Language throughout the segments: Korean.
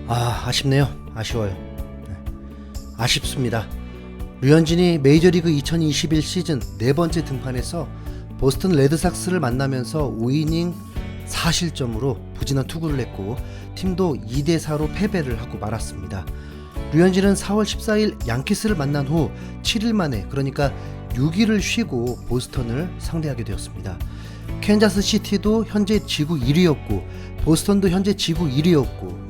아쉽네요. 아쉬워요. 네. 아쉽습니다. 류현진이 메이저리그 2021 시즌 네 번째 등판에서 보스턴 레드삭스를 만나면서 5이닝 4실점으로 부진한 투구를 냈고 팀도 2대4로 패배를 하고 말았습니다. 류현진은 4월 14일 양키스를 만난 후 7일 만에, 그러니까 6일을 쉬고 보스턴을 상대하게 되었습니다. 캔자스 시티도 현재 지구 1위였고 보스턴도 현재 지구 1위였고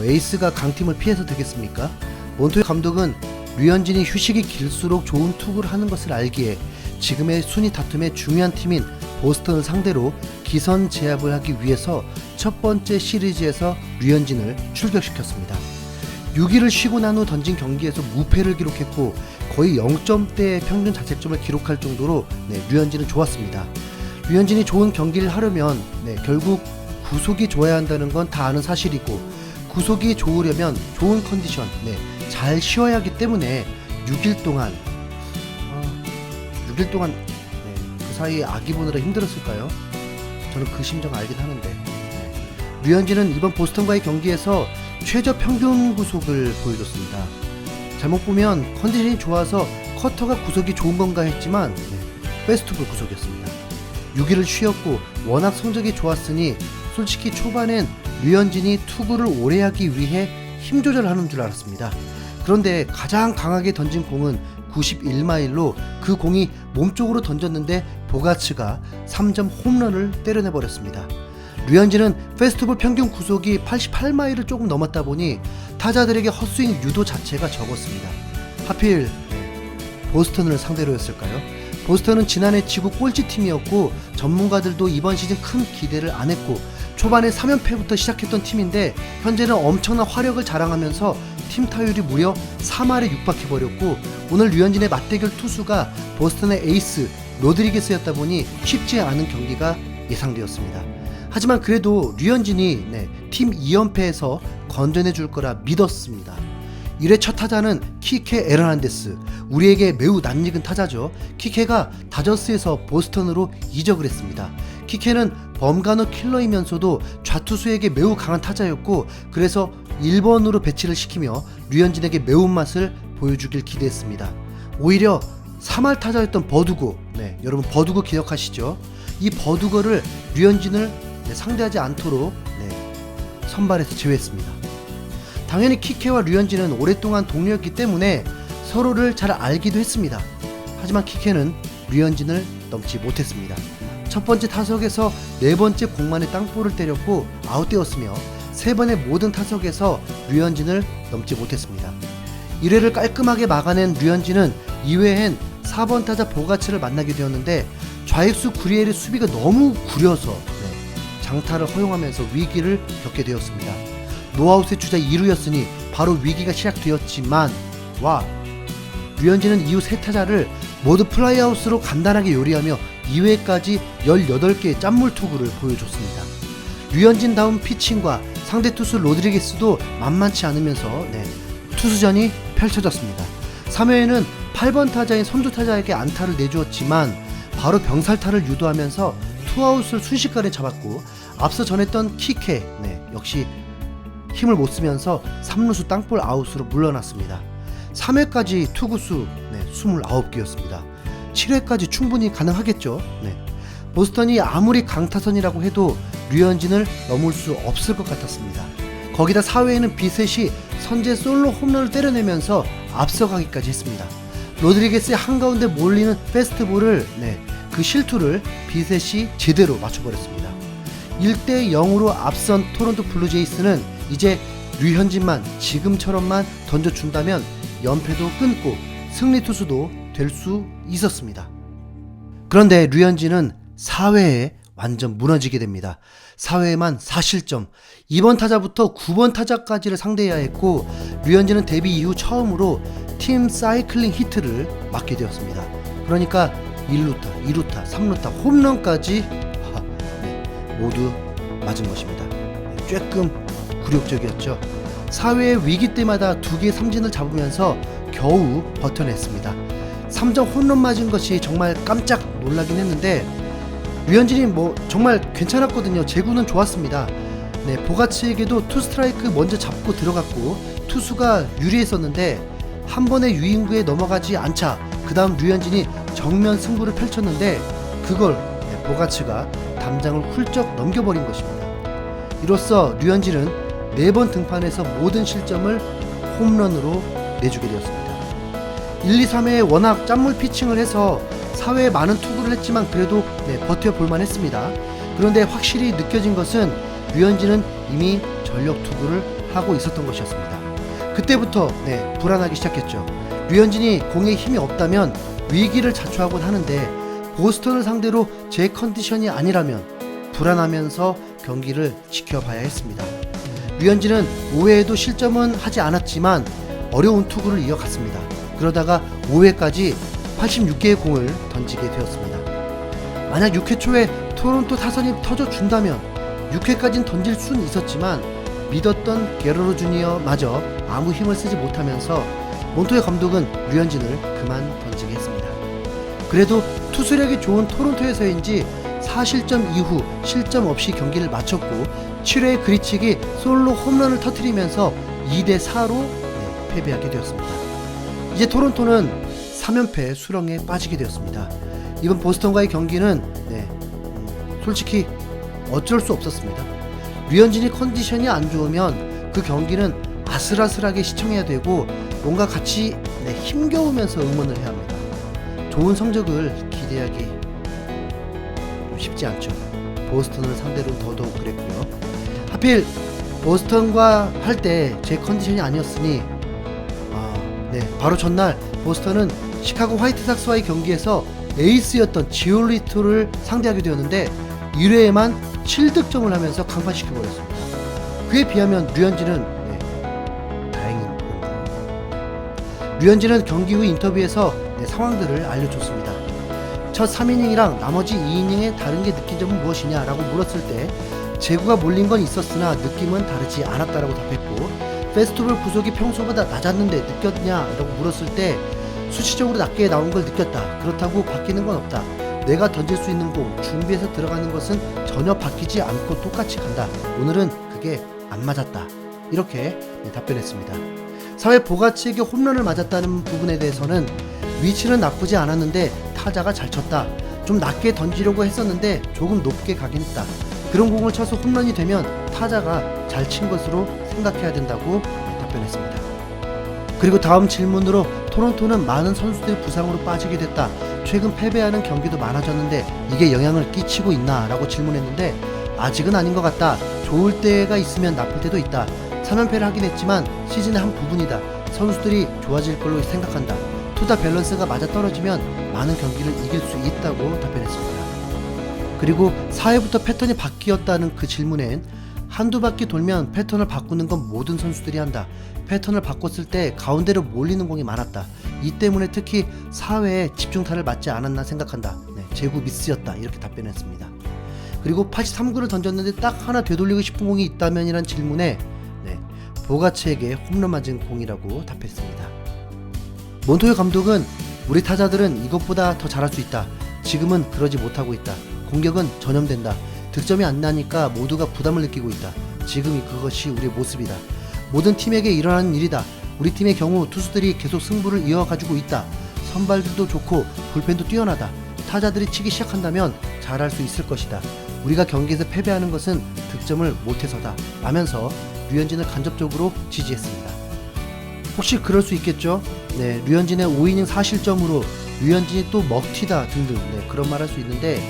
에이스가 강팀을 피해서 되겠습니까? 몬토요 감독은 류현진이 휴식이 길수록 좋은 투구를 하는 것을 알기에 지금의 순위 다툼의 중요한 팀인 보스턴을 상대로 기선 제압을 하기 위해서 첫 번째 시리즈에서 류현진을 출격시켰습니다. 6일을 쉬고 난 후 던진 경기에서 무패를 기록했고 거의 0점대의 평균 자책점을 기록할 정도로 류현진은 좋았습니다. 류현진이 좋은 경기를 하려면 결국 구속이 좋아야 한다는 건 다 아는 사실이고, 구속이 좋으려면 좋은 컨디션, 잘 쉬어야 하기 때문에 6일 동안 그 사이에 아기 보느라 힘들었을까요? 저는 그 심정 알긴 하는데. 류현진은 이번 보스턴과의 경기에서 최저 평균 구속을 보여줬습니다. 잘못 보면 컨디션이 좋아서 커터가 구속이 좋은 건가 했지만 페스티벌 구속이었습니다. 6일을 쉬었고 워낙 성적이 좋았으니 솔직히 초반엔 류현진이 투구를 오래 하기 위해 힘 조절하는 줄 알았습니다. 그런데 가장 강하게 던진 공은 91마일로 그 공이 몸쪽으로 던졌는데 보가츠가 3점 홈런을 때려내버렸습니다. 류현진은 페스티벌 평균 구속이 88마일을 조금 넘었다 보니 타자들에게 헛스윙 유도 자체가 적었습니다. 하필 보스턴을 상대로였을까요? 보스턴은 지난해 지구 꼴찌팀이었고 전문가들도 이번 시즌 큰 기대를 안 했고 초반에 3연패부터 시작했던 팀인데 현재는 엄청난 화력을 자랑하면서 팀 타율이 무려 3할에 육박해버렸고, 오늘 류현진의 맞대결 투수가 보스턴의 에이스 로드리게스였다 보니 쉽지 않은 경기가 예상되었습니다. 하지만 그래도 류현진이 팀 2연패에서 건져내줄 거라 믿었습니다. 1회 첫 타자는 키케 에르난데스, 우리에게 매우 낯익은 타자죠. 키케가 다저스에서 보스턴으로 이적을 했습니다. 키케는 범간호 킬러이면서도 좌투수에게 매우 강한 타자였고, 그래서 1번으로 배치를 시키며 류현진에게 매운맛을 보여주길 기대했습니다. 오히려 3할 타자였던 버두고, 여러분 버두고 기억하시죠? 이 버두고를 류현진을 상대하지 않도록 선발에서 제외했습니다. 당연히 키케와 류현진은 오랫동안 동료였기 때문에 서로를 잘 알기도 했습니다. 하지만 키케는 류현진을 넘지 못했습니다. 첫 번째 타석에서 네 번째 공만에 땅볼을 때렸고 아웃되었으며 세 번의 모든 타석에서 류현진을 넘지 못했습니다. 1회를 깔끔하게 막아낸 류현진은 2회엔 4번 타자 보가츠를 만나게 되었는데 좌익수 구리엘의 수비가 너무 구려서 장타를 허용하면서 위기를 겪게 되었습니다. 노아웃의 주자 2루였으니 바로 위기가 시작되었지만 류현진은 이후 세 타자를 모두 플라이아웃으로 간단하게 요리하며 2회까지 18개의 짠물 투구를 보여줬습니다. 류현진다운 피칭과 상대 투수 로드리게스도 만만치 않으면서 투수전이 펼쳐졌습니다. 3회에는 8번 타자인 선두 타자에게 안타를 내주었지만 바로 병살타를 유도하면서 투아웃을 순식간에 잡았고, 앞서 전했던 키케 역시 힘을 못 쓰면서 3루수 땅볼 아웃으로 물러났습니다. 3회까지 투구수 29개였습니다. 7회까지 충분히 가능하겠죠. 보스턴이 아무리 강타선이라고 해도 류현진을 넘을 수 없을 것 같았습니다. 거기다 4회에는 비셋이 선제 솔로 홈런을 때려내면서 앞서가기까지 했습니다. 로드리게스의 한가운데 몰리는 페스트볼을 그 실투를 비셋이 제대로 맞춰버렸습니다. 1대0으로 앞선 토론토 블루제이스는 이제 류현진만 지금처럼만 던져준다면 연패도 끊고 승리 투수도 될 수 있었습니다. 그런데 류현진은 4회에 완전 무너지게 됩니다. 4회에만 4실점, 2번 타자부터 9번 타자까지를 상대해야 했고 류현진은 데뷔 이후 처음으로 팀 사이클링 히트를 맞게 되었습니다. 그러니까 1루타, 2루타, 3루타, 홈런까지 모두 맞은 것입니다. 조금 굴욕적이었죠. 4회의 위기 때마다 2개의 삼진을 잡으면서 겨우 버텨냈습니다. 3점 홈런 맞은 것이 정말 깜짝 놀라긴 했는데 류현진이 정말 괜찮았거든요. 제구는 좋았습니다. 네, 보가치에게도 투 스트라이크 먼저 잡고 들어갔고 투수가 유리했었는데 한 번의 유인구에 넘어가지 않자 그 다음 류현진이 정면 승부를 펼쳤는데 그걸 보가치가 담장을 훌쩍 넘겨버린 것입니다. 이로써 류현진은 4번 등판에서 모든 실점을 홈런으로 내주게 되었습니다. 1, 2, 3회에 워낙 짠물 피칭을 해서 4회에 많은 투구를 했지만 그래도 버텨볼만 했습니다. 그런데 확실히 느껴진 것은 류현진은 이미 전력 투구를 하고 있었던 것이었습니다. 그때부터 불안하기 시작했죠. 류현진이 공에 힘이 없다면 위기를 자초하곤 하는데 보스턴을 상대로 제 컨디션이 아니라면 불안하면서 경기를 지켜봐야 했습니다. 류현진은 5회에도 실점은 하지 않았지만 어려운 투구를 이어갔습니다. 그러다가 5회까지 86개의 공을 던지게 되었습니다. 만약 6회 초에 토론토 타선이 터져준다면 6회까지는 던질 수는 있었지만 믿었던 게러로 주니어마저 아무 힘을 쓰지 못하면서 몬토의 감독은 류현진을 그만 던지게 했습니다. 그래도 투수력이 좋은 토론토에서인지 4실점 이후 실점 없이 경기를 마쳤고 7회 그리치기 솔로 홈런을 터뜨리면서 2대4로 패배하게 되었습니다. 이제 토론토는 3연패 수렁에 빠지게 되었습니다. 이번 보스턴과의 경기는 솔직히 어쩔 수 없었습니다. 류현진이 컨디션이 안 좋으면 그 경기는 아슬아슬하게 시청해야 되고 뭔가 같이 힘겨우면서 응원을 해야 합니다. 좋은 성적을 기대하기 좀 쉽지 않죠. 보스턴을 상대로 더더욱 그랬고요. 하필 보스턴과 할 때 제 컨디션이 아니었으니 바로 전날 보스턴은 시카고 화이트삭스와의 경기에서 에이스였던 지올리토를 상대하게 되었는데 1회에만 7득점을 하면서 강판시켜버렸습니다. 그에 비하면 류현진은 다행인 건가요? 류현진은 경기 후 인터뷰에서 상황들을 알려줬습니다. 첫 3이닝이랑 나머지 2이닝의 다른 게 느낀 점은 무엇이냐 라고 물었을 때 제구가 몰린 건 있었으나 느낌은 다르지 않았다라고 답했고 페스티벌 구속이 평소보다 낮았는데 느꼈냐 라고 물었을 때 수치적으로 낮게 나온 걸 느꼈다. 그렇다고 바뀌는 건 없다. 내가 던질 수 있는 공 준비해서 들어가는 것은 전혀 바뀌지 않고 똑같이 간다. 오늘은 그게 안 맞았다. 이렇게 답변했습니다. 4회 보가치에게 홈런을 맞았다는 부분에 대해서는 위치는 나쁘지 않았는데 타자가 잘 쳤다. 좀 낮게 던지려고 했었는데 조금 높게 가긴 했다. 그런 공을 쳐서 홈런이 되면 타자가 잘 친 것으로 생각해야 된다고 답변했습니다. 그리고 다음 질문으로 토론토는 많은 선수들이 부상으로 빠지게 됐다. 최근 패배하는 경기도 많아졌는데 이게 영향을 끼치고 있나? 라고 질문했는데 아직은 아닌 것 같다. 좋을 때가 있으면 나쁠 때도 있다. 3연패를 하긴 했지만 시즌의 한 부분이다. 선수들이 좋아질 걸로 생각한다. 투타 밸런스가 맞아떨어지면 많은 경기를 이길 수 있다고 답변했습니다. 그리고 4회부터 패턴이 바뀌었다는 그 질문엔 한두 바퀴 돌면 패턴을 바꾸는 건 모든 선수들이 한다. 패턴을 바꿨을 때 가운데로 몰리는 공이 많았다. 이 때문에 특히 4회에 집중타를 맞지 않았나 생각한다. 제구 미스였다. 이렇게 답변했습니다. 그리고 83구를 던졌는데 딱 하나 되돌리고 싶은 공이 있다면 이란 질문에 보가치에게 홈런 맞은 공이라고 답했습니다. 몬토요 감독은 우리 타자들은 이것보다 더 잘할 수 있다. 지금은 그러지 못하고 있다. 공격은 전염된다. 득점이 안 나니까 모두가 부담을 느끼고 있다. 지금 그것이 우리의 모습이다. 모든 팀에게 일어나는 일이다. 우리 팀의 경우 투수들이 계속 승부를 이어가지고 있다. 선발들도 좋고 불펜도 뛰어나다. 타자들이 치기 시작한다면 잘할 수 있을 것이다. 우리가 경기에서 패배하는 것은 득점을 못해서다. 라면서 류현진을 간접적으로 지지했습니다. 혹시 그럴 수 있겠죠? 류현진의 5이닝 4실점으로 류현진이 또 먹튀다 등등 그런 말 할 수 있는데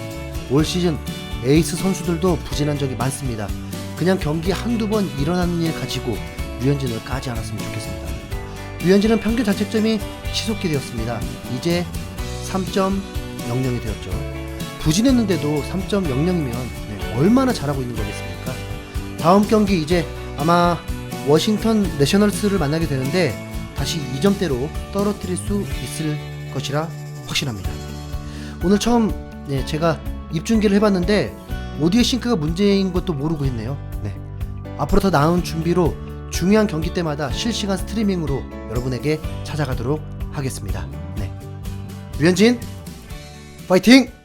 올 시즌 에이스 선수들도 부진한 적이 많습니다. 그냥 경기 한두 번 일어나는 일 가지고 류현진을 까지 않았으면 좋겠습니다. 류현진은 평균 자책점이 치솟게 되었습니다. 이제 3.00이 되었죠. 부진했는데도 3.00이면 얼마나 잘하고 있는 거겠습니까? 다음 경기 이제 아마 워싱턴 내셔널스를 만나게 되는데 다시 2점대로 떨어뜨릴 수 있을 것이라 확신합니다. 오늘 처음 제가 입중계를 해봤는데 오디오 싱크가 문제인 것도 모르고 했네요. 앞으로 더 나은 준비로 중요한 경기 때마다 실시간 스트리밍으로 여러분에게 찾아가도록 하겠습니다. 류현진 파이팅!